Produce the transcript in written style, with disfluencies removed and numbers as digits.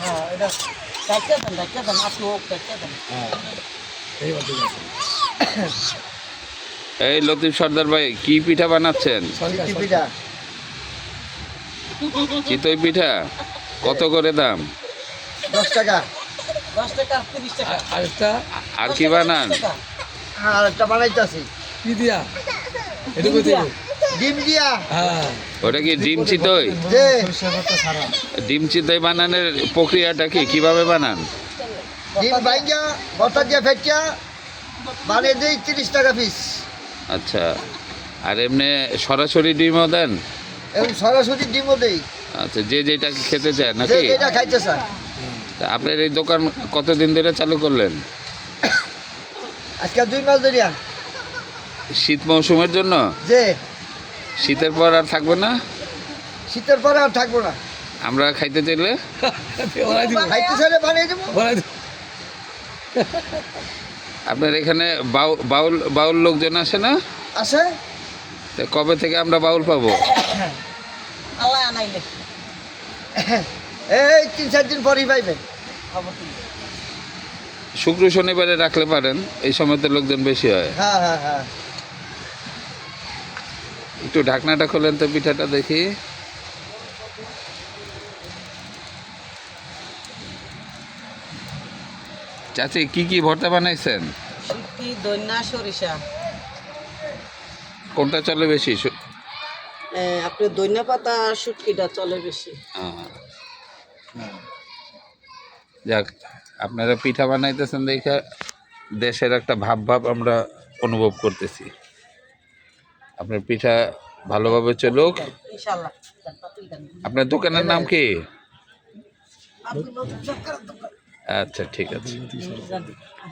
হ্যাঁ এটা ডাক্তার দেন আপনি হোক ডাক্তার দেন। এই লতিফ সর্দার ভাই কি পিঠা বানাচ্ছেন? পিঠা চিতই পিঠা কত করে দাম? 10 টাকা 30 টাকা। আরেকটা আর কি বানান? হ্যাঁ আরেকটা বানাইতেছি কি দিয়া? এটা কই দিব? ডিম দিয়া। হ্যাঁ ওটা কি ডিম চিতই? যে ডিম চিতই বানানোর প্রক্রিয়াটা কি, কিভাবে বানান? ডিম ভাইঙ্গা বটা দিয়ে ফেটিয়া বানিয়ে দেই 30 টাকা পিস। আচ্ছা, আর এমনি সরাসরি ডিমও দেন? এবং সরাসরি ডিমও দেই, আচ্ছা, যে যেটা খেতে চায় যে নাকি? যেটা খাইতে চায়। তা আপনার এই দোকান কতদিন ধরে চালু করলেন? আজকে 2 মাস ধরিয়া। শীত মৌসুমের জন্য? যে শীতের পর আর থাকবে না? শীতের পরে আর থাকবো না। আমরা খাইতে চাইলে? বানাই দিব খাইতে চাইলে বানিয়ে দেবো। বানাই দিব। আপনার এখানে বাউল বাউল লোকজন আসে না? আছে তা কবে থেকে আমরা বাউল পাবো? আল্লাহ আনাইলে এই 3-4 দিন পরেই পাইবেন। শুক্র শনিবারে রাখলে পারেন, এই সময় তো লোকজন বেশি হয়। হ্যাঁ হ্যাঁ হ্যাঁ একটু ঢাকনাটা খোলেন তো, পিঠাটা দেখি। চাচি কি কি ভর্তা বানাইছেন? শুটকি দইনা সরিষা। কোনটা চলে বেশি? আপনি দইনা পাতা আর শুটকিটা চলে বেশি। যাক, আপনারা পিঠা বানাইতেছেন দেখে দেশের একটা ভাব ভাব আমরা অনুভব করতেছি। আপনার পিঠা ভালোভাবে চলুক। ইনশাআল্লাহ। আপনার দোকানের নাম কি? আব্দুল লতিফ সরকারের দোকান। আচ্ছা, ঠিক আছে।